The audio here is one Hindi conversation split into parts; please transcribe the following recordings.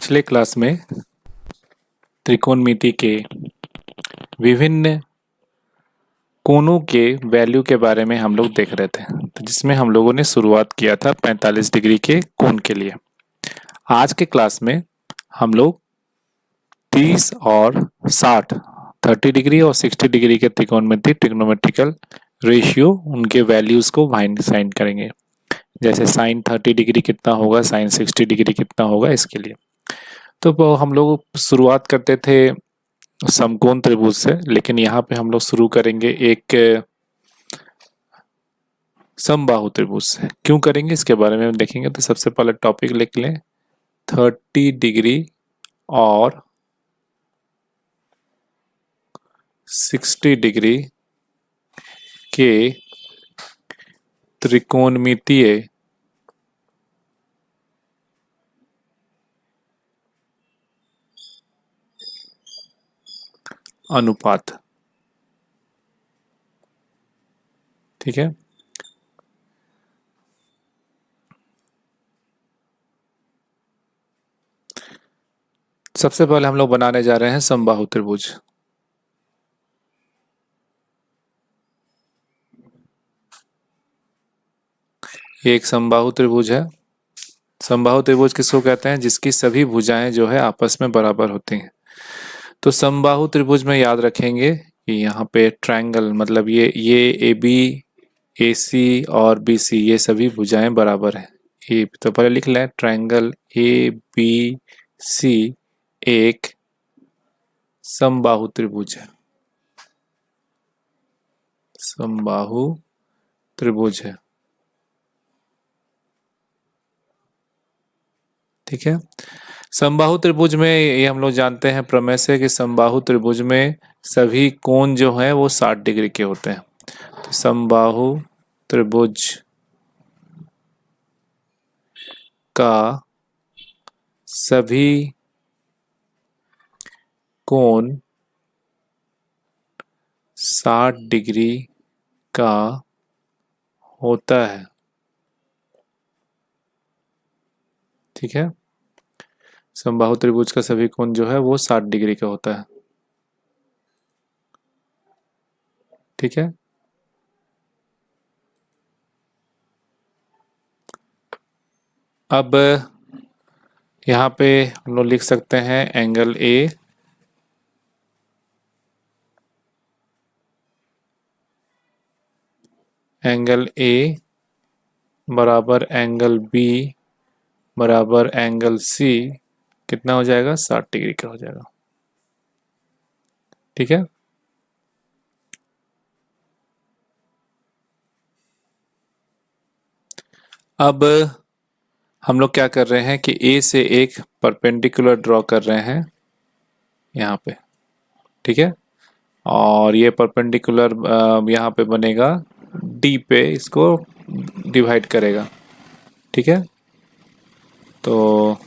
पिछले क्लास में त्रिकोणमिति के विभिन्न कोणों के वैल्यू के बारे में हम लोग देख रहे थे, तो जिसमें हम लोगों ने शुरुआत किया था 45 डिग्री के कोण के लिए। आज के क्लास में हम लोग 30 और 60 30 डिग्री और 60 डिग्री के त्रिकोणमिति ट्रिग्नोमेट्रिकल रेशियो उनके वैल्यूज को फाइंड करेंगे। जैसे साइन 30 डिग्री कितना होगा, साइन 60 डिग्री कितना होगा, इसके लिए तो हम लोग शुरुआत करते थे समकोण त्रिभुज से, लेकिन यहाँ पे हम लोग शुरू करेंगे एक समबाहु त्रिभुज से। क्यों करेंगे इसके बारे में देखेंगे। तो सबसे पहले टॉपिक लिख लें 30 डिग्री और 60 डिग्री के त्रिकोणमितीय अनुपात। ठीक है, सबसे पहले हम लोग बनाने जा रहे हैं समबाहु त्रिभुज। ये एक समबाहु त्रिभुज है। समबाहु त्रिभुज किसको कहते हैं? जिसकी सभी भुजाएं जो है आपस में बराबर होती हैं। तो समबाहु त्रिभुज में याद रखेंगे कि यहाँ पे ट्रायंगल मतलब ये ए बी, ए सी और बी सी, ये सभी भुजाएं बराबर हैं। ए तो पहले लिख लें ट्रायंगल ए बी सी एक समबाहु त्रिभुज है। समबाहु त्रिभुज है, ठीक है। समबाहु त्रिभुज में ये हम लोग जानते हैं प्रमेय से कि समबाहु त्रिभुज में सभी कोण जो हैं वो 60 डिग्री के होते हैं। तो समबाहु त्रिभुज का सभी कोण 60 डिग्री का होता है, ठीक है। समबाहु त्रिभुज का सभी कोण जो है वो 60 डिग्री का होता है, ठीक है। अब यहाँ पे हम लोग लिख सकते हैं एंगल ए बराबर एंगल बी बराबर एंगल सी कितना हो जाएगा? 60 डिग्री का हो जाएगा, ठीक है। अब हम लोग क्या कर रहे हैं कि ए से एक परपेंडिकुलर ड्रॉ कर रहे हैं यहाँ पे, ठीक है। और ये परपेंडिकुलर यहाँ पे बनेगा डी पे, इसको डिवाइड करेगा, ठीक है। तो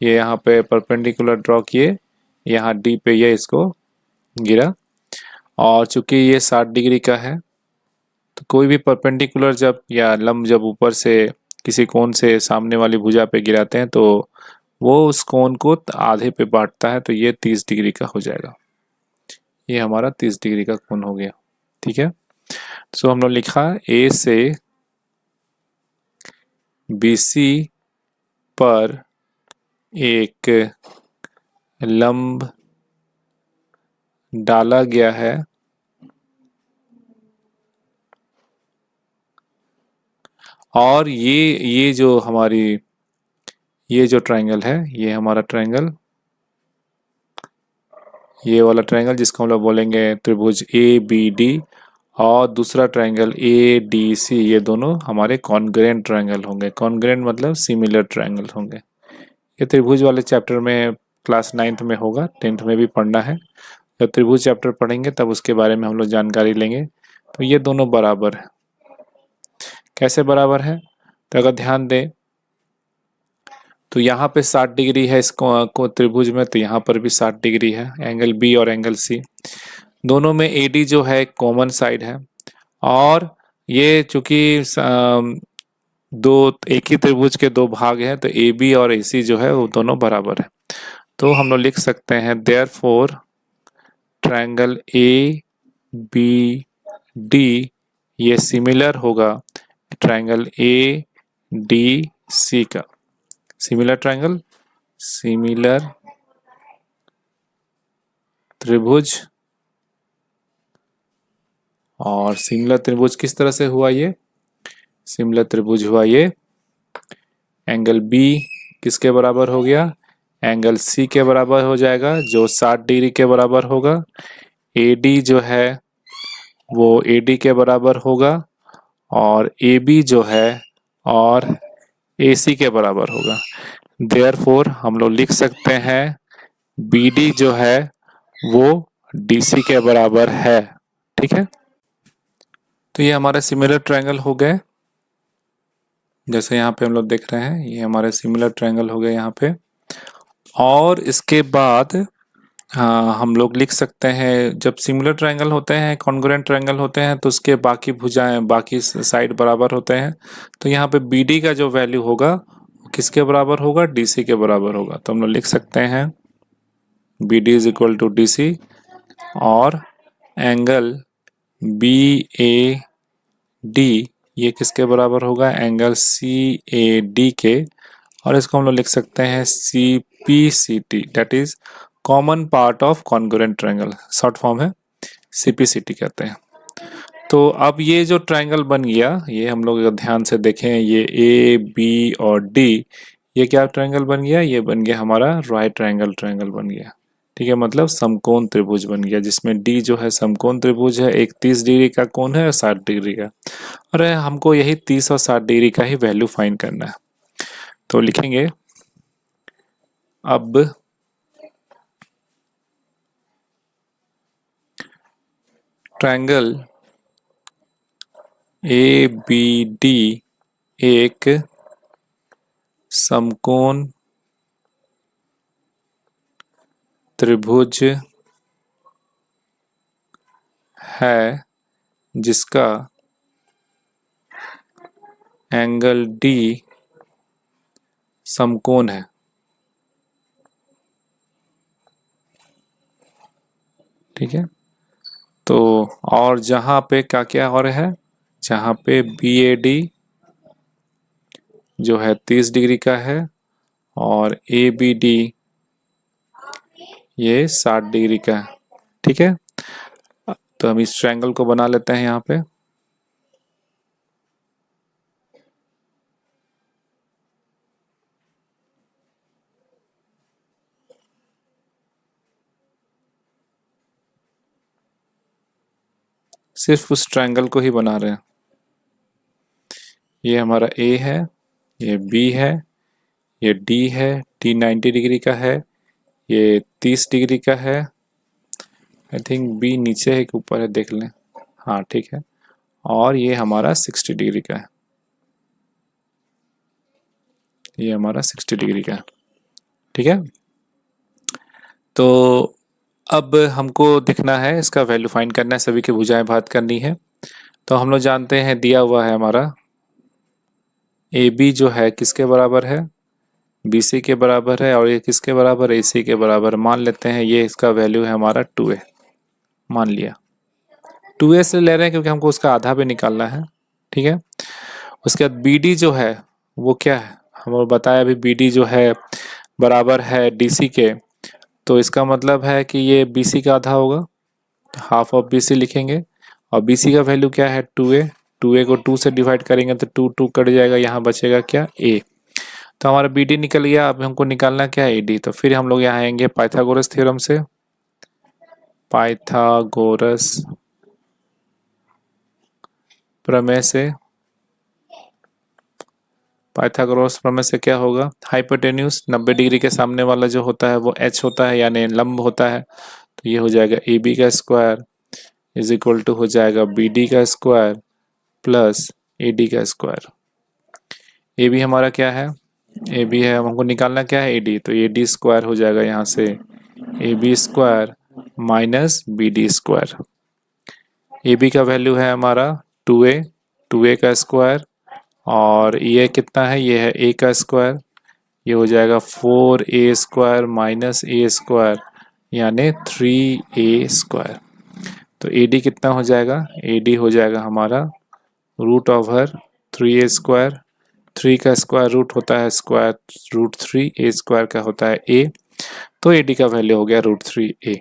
ये यहाँ पे परपेंडिकुलर ड्रॉ किए, यहाँ डी पे ये इसको गिरा। और चूंकि ये 60 डिग्री का है तो कोई भी परपेंडिकुलर जब या लंब जब ऊपर से किसी कोण से सामने वाली भुजा पे गिराते हैं तो वो उस कोण को आधे पे बांटता है, तो ये 30 डिग्री का हो जाएगा। ये हमारा 30 डिग्री का कोण हो गया, ठीक है। तो हम लोग लिखा ए से बीसी पर एक लंब डाला गया है और ये जो हमारी ये जो ट्रायंगल है, ये हमारा ट्रायंगल, ये वाला ट्रायंगल जिसको हम लोग बोलेंगे त्रिभुज ए बी डी, और दूसरा ट्रायंगल ए डी सी, ये दोनों हमारे कॉन्ग्रुएंट ट्रायंगल होंगे। कॉन्ग्रुएंट मतलब सिमिलर ट्रायंगल होंगे। ये त्रिभुज वाले चैप्टर में क्लास 9th में होगा, 10th में भी पढ़ना है। जब त्रिभुज चैप्टर पढ़ेंगे तब उसके बारे में हम लोग जानकारी लेंगे। तो ये दोनों बराबर है। कैसे बराबर है? तो अगर ध्यान दें तो यहाँ पे 60 डिग्री है इसको त्रिभुज में, तो यहाँ पर भी 60 डिग्री है। एंगल बी और एंगल सी दोनों में एडी जो है कॉमन साइड है। और ये चूंकि दो एक ही त्रिभुज के दो भाग हैं, तो ए बी और ए सी जो है वो दोनों बराबर है। तो हम लोग लिख सकते हैं therefore triangle A B D ये सिमिलर होगा ट्रायंगल ए डी सी का। सिमिलर ट्रायंगल, सिमिलर त्रिभुज, और सिमिलर त्रिभुज किस तरह से हुआ ये? सिमिलर त्रिभुज हुआ ये, एंगल बी किसके बराबर हो गया? एंगल सी के बराबर हो जाएगा, जो 60 डिग्री के बराबर होगा। AD जो है वो AD के बराबर होगा, और AB जो है और AC के बराबर होगा। देयरफॉर हम लोग लिख सकते हैं BD जो है वो DC के बराबर है। ठीक है, तो ये हमारे सिमिलर ट्रायंगल हो गए। जैसे यहाँ पे हम लोग देख रहे हैं, ये हमारे सिमिलर ट्रायंगल हो गए यहाँ पे। और इसके बाद हम लोग लिख सकते हैं, जब सिमिलर ट्रायंगल होते हैं, कॉन्ग्रुएंट ट्रायंगल होते हैं, तो उसके बाकी भुजाएं, बाकी साइड बराबर होते हैं। तो यहाँ पे BD का जो वैल्यू होगा वो किसके बराबर होगा? DC के बराबर होगा। तो हम लोग लिख सकते हैं BD is equal to DC, और एंगल BAD ये किसके बराबर होगा? एंगल CAD के, और इसको हम लोग लिख सकते हैं CPCT, that is common part of congruent triangle, short form है CPCT कहते हैं। तो अब ये जो ट्रायंगल बन गया, ये हम लोग अगर ध्यान से देखें, ये AB और D ये क्या ट्रायंगल बन गया? ये बन गया हमारा राइट ट्रायंगल बन गया। ठीक है, मतलब समकोण त्रिभुज बन गया, जिसमें D जो है समकोण त्रिभुज है, एक 30 डिग्री का कोण है और 60 डिग्री का, और हमको यही 30 और 60 डिग्री का ही वैल्यू फाइंड करना है। तो लिखेंगे अब ट्रायंगल ABD एक समकोण त्रिभुज है जिसका एंगल D समकोण है। ठीक है, तो और जहां पे क्या क्या और है? जहां पे BAD जो है 30 डिग्री का है, और ABD ये 60 डिग्री का है। ठीक है, तो हम इस ट्रायंगल को बना लेते हैं यहाँ पे। सिर्फ उस ट्रायंगल को ही बना रहे हैं। ये हमारा A है, ये B है, ये D है, D 90 डिग्री का है, ये 30 डिग्री का है। आई थिंक B नीचे है कि ऊपर है, देख लें। हाँ ठीक है, और ये हमारा 60 डिग्री का है, ये हमारा 60 डिग्री का है। ठीक है, तो अब हमको देखना है, इसका वैल्यू फाइंड करना है, सभी की भुजाएं भाग करनी है। तो हम लोग जानते हैं, दिया हुआ है हमारा AB जो है किसके बराबर है? BC के बराबर है, और ये किसके बराबर? AC के बराबर। मान लेते हैं ये इसका वैल्यू है हमारा 2A, मान लिया। 2A से ले रहे हैं क्योंकि हमको उसका आधा भी निकालना है। ठीक है, उसके बाद BD जो है वो क्या है? हमें बताया अभी BD जो है बराबर है DC के, तो इसका मतलब है कि ये BC का आधा होगा, हाफ ऑफ BC लिखेंगे। और BC का वैल्यू क्या है? 2A। 2A को 2 से डिवाइड करेंगे तो 2 2 कट जाएगा, यहाँ बचेगा क्या? A। तो हमारा BD निकल गया। अब हमको निकालना क्या है? AD। तो फिर हम लोग यहाँ आएंगे पाइथागोरस थ्योरम से। पाइथागोरस प्रमेय से, पाइथागोरस प्रमेय से क्या होगा? हाइपोटेन्यूज 90 डिग्री के सामने वाला जो होता है वो h होता है, यानी लंब होता है। तो ये हो जाएगा AB का स्क्वायर इज इक्वल टू हो जाएगा BD का स्क्वायर प्लस AD का स्क्वायर। AB हमारा क्या है? AB है, हमको निकालना क्या है? AD। तो AD स्क्वायर हो जाएगा यहाँ से AB square minus BD square. AB का वैल्यू है हमारा 2A, 2A का स्क्वायर, और ये कितना है, ये है a का स्क्वायर, ये हो जाएगा 4a square minus a square यानी 3a स्क्वायर। तो AD कितना हो जाएगा, AD हो जाएगा हमारा रूट ओवर 3a स्क्वायर, 3 का स्क्वायर रूट होता है स्क्वायर रूट 3, a स्क्वायर का होता है a, तो AD का वैल्यू हो गया रूट 3a।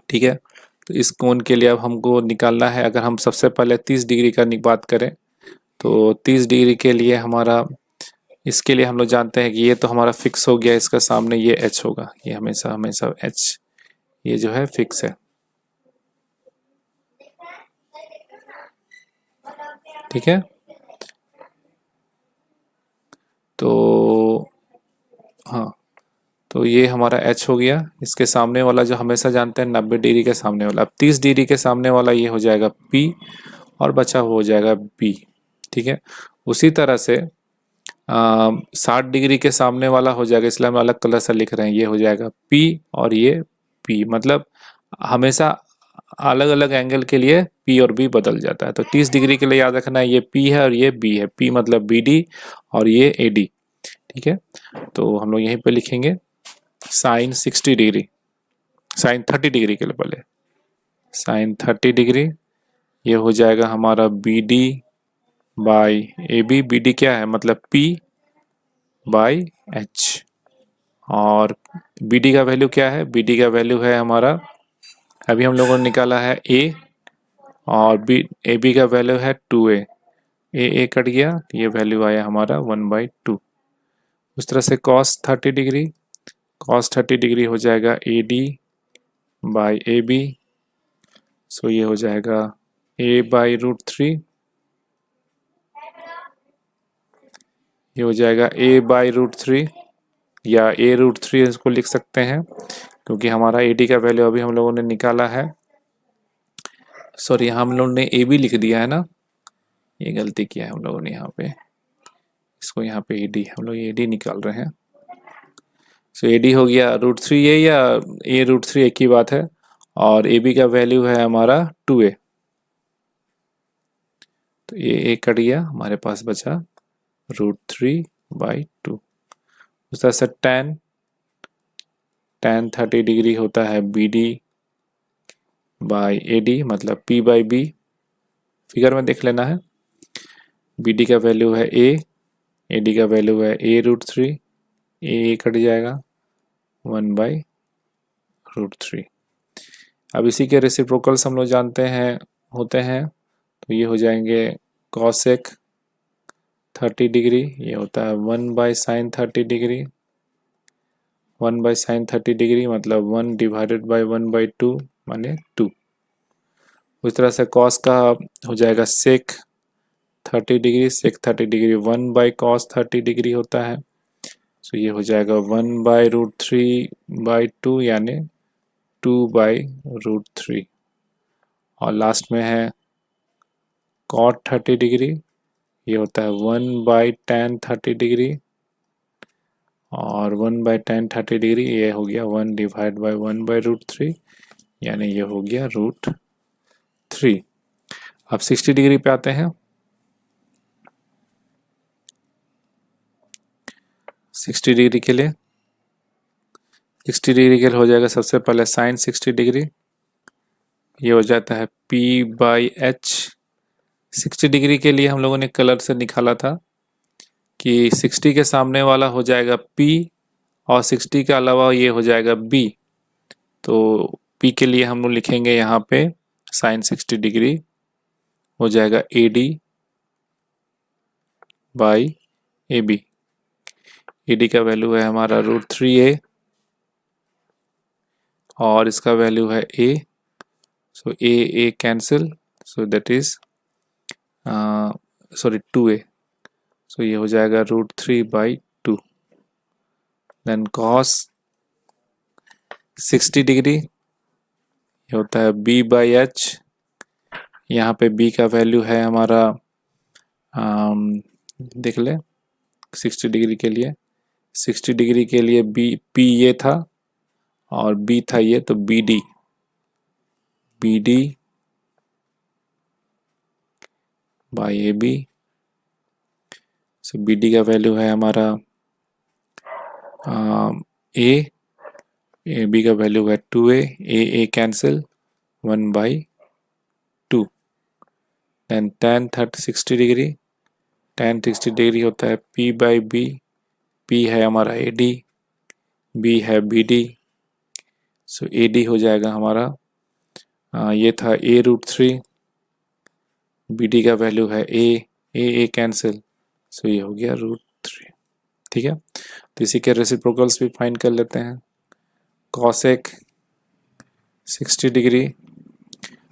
ठीक है, तो इस कोण के लिए अब हमको निकालना है। अगर हम सबसे पहले 30 डिग्री का बात करें तो 30 डिग्री के लिए हमारा, इसके लिए हम लोग जानते हैं कि ये तो हमारा फिक्स हो गया, इसका सामने ये h होगा, ये हमेशा हमेशा h ये जो है फिक्स है। ठीक है, तो हाँ, तो ये हमारा h हो गया। इसके सामने वाला जो हमेशा जानते हैं 90 डिग्री के सामने वाला, अब 30 डिग्री के सामने वाला ये हो जाएगा p और बचा हो जाएगा b। ठीक है, उसी तरह से 60 डिग्री के सामने वाला हो जाएगा, इसलिए हम अलग कलर से लिख रहे हैं, ये हो जाएगा P और ये P, मतलब हमेशा अलग अलग एंगल के लिए P और B बदल जाता है। तो 30 डिग्री के लिए याद रखना है ये P है और ये B है, P मतलब BD और ये AD। ठीक है, तो हम लोग यहीं पे लिखेंगे साइन 60 डिग्री, साइन 30 डिग्री के लिए पहले साइन 30 डिग्री, ये हो जाएगा हमारा BD बाई AB। BD क्या है, मतलब P बाई H। और BD का वैल्यू क्या है, BD का वैल्यू है हमारा, अभी हम लोगों ने निकाला है A, और AB का वैल्यू है 2A, A कट गया, ये वैल्यू आया हमारा 1/2। उस तरह से cos 30 डिग्री, cos 30 डिग्री हो जाएगा AD बाई AB, सो ये हो जाएगा A बाई रूट 3, ये हो जाएगा A बाई रूट 3 या A रूट 3 इसको लिख सकते हैं, क्योंकि हमारा AD का वैल्यू अभी हम लोगों ने निकाला है। सॉरी, हम लोगों ने AB लिख दिया है ना, ये गलती किया है हम लोगों ने, यहाँ पे इसको यहाँ पे AD, हम लोग AD निकाल रहे हैं। सो AD हो गया रूट 3 A या A रूट 3 एक ही बात है, और AB का वैल्यू है हमारा 2A, तो A कट गया, हमारे पास बचा रूट 3/2। उस तरह से tan 30 डिग्री होता है BD बाई AD, मतलब P बाई B, फिगर में देख लेना है। BD का वैल्यू है A, AD का वैल्यू है A रूट 3, A कट जाएगा 1/√3। अब इसी के रेसिप्रोकल्स हम लोग जानते हैं होते हैं, तो ये हो जाएंगे कॉसेक 30 डिग्री, ये होता है 1/sin 30 डिग्री, 1/sin 30 डिग्री मतलब 1 डिवाइडेड बाई 1/2 माने 2। उस तरह से कॉस का हो जाएगा सेक 30 डिग्री, सेक 30 डिग्री 1/cos 30 डिग्री होता है, तो ये हो जाएगा 1/√3/2 यानी 2/√3। और लास्ट में है cot 30 डिग्री, ये होता है 1/tan 30 डिग्री, और 1/tan 30 डिग्री ये हो गया 1 डिवाइड बाई 1/√3 यानी ये हो गया √3। अब 60 डिग्री पे आते हैं। 60 डिग्री के लिए, 60 डिग्री के लिए हो जाएगा सबसे पहले साइन 60 डिग्री, ये हो जाता है P/H। 60 डिग्री के लिए हम लोगों ने कलर से निकाला था कि 60 के सामने वाला हो जाएगा P और 60 के अलावा ये हो जाएगा B, तो P के लिए हम लोग लिखेंगे यहाँ पे साइन 60 डिग्री हो जाएगा AD बाई AB। AD का वैल्यू है हमारा √3A और इसका वैल्यू है A, so A cancel, so that is sorry 2A, सो ये हो जाएगा √3/2। देन cos 60 डिग्री ये होता है B/H, यहाँ पे B का वैल्यू है हमारा देख ले 60 डिग्री के लिए, 60 डिग्री के लिए P ये था और B था ये, तो BD by AB so B D का वैल्यू है हमारा ए, ए बी का वैल्यू है 2a, a cancel 1/2। Then tan 60 degree, tan 60 degree होता है p/b, p है हमारा AD, b है BD, सो AD हो जाएगा हमारा ये था a√3, BD का वैल्यू है a कैंसिल, सो ये हो गया √3। ठीक है, तो इसी के रेसिप्रोकल्स भी फाइंड कर लेते हैं। cosec 60 डिग्री,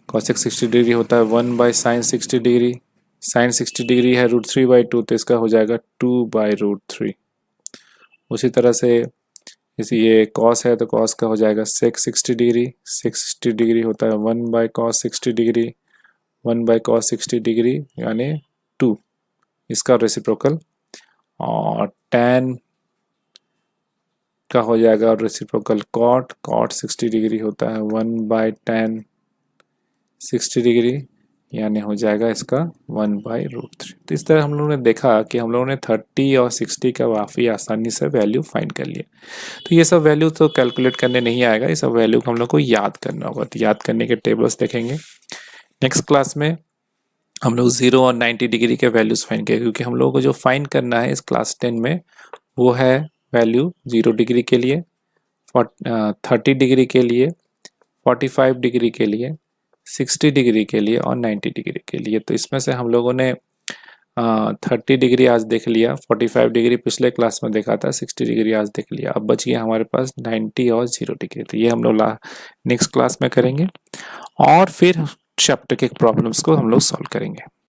cosec 60 डिग्री होता है 1/sin 60 डिग्री, sin 60 डिग्री है √3/2, तो इसका हो जाएगा 2/√3। उसी तरह से इसी ये cos है तो cos का हो जाएगा sec 60 डिग्री, sec 60 डिग्री होता है 1/cos 60 डिग्री, 1/cos 60 डिग्री यानी 2, इसका रेसिप्रोकल। और tan का हो जाएगा रेसिप्रोकल cot 60 डिग्री होता है 1/tan 60 डिग्री, यानी हो जाएगा इसका 1/√3। तो इस तरह हम लोगों ने देखा कि हम लोगों ने 30 और 60 का काफ़ी आसानी से वैल्यू फाइंड कर लिया। तो ये सब वैल्यू तो कैलकुलेट करने नहीं आएगा, ये सब वैल्यू को हम लोग को याद करना होगा। तो याद करने के टेबल्स देखेंगे नेक्स्ट क्लास में। हम लोग 0 और 90 डिग्री के वैल्यूज फाइंड करेंगे, क्योंकि हम लोगों को जो फाइंड करना है इस क्लास 10 में वो है वैल्यू 0 डिग्री के लिए, 30 डिग्री के लिए, 45 डिग्री के लिए, 60 डिग्री के लिए और 90 डिग्री के लिए। तो इसमें से हम लोगों ने 30 डिग्री आज देख लिया, 45 डिग्री पिछले क्लास में देखा था, 60 डिग्री आज देख लिया। अब बच गया हमारे पास 90 और 0 डिग्री। तो ये हम लोग नेक्स्ट क्लास में करेंगे और फिर चैप्टर के प्रॉब्लम्स को हम लोग सॉल्व करेंगे।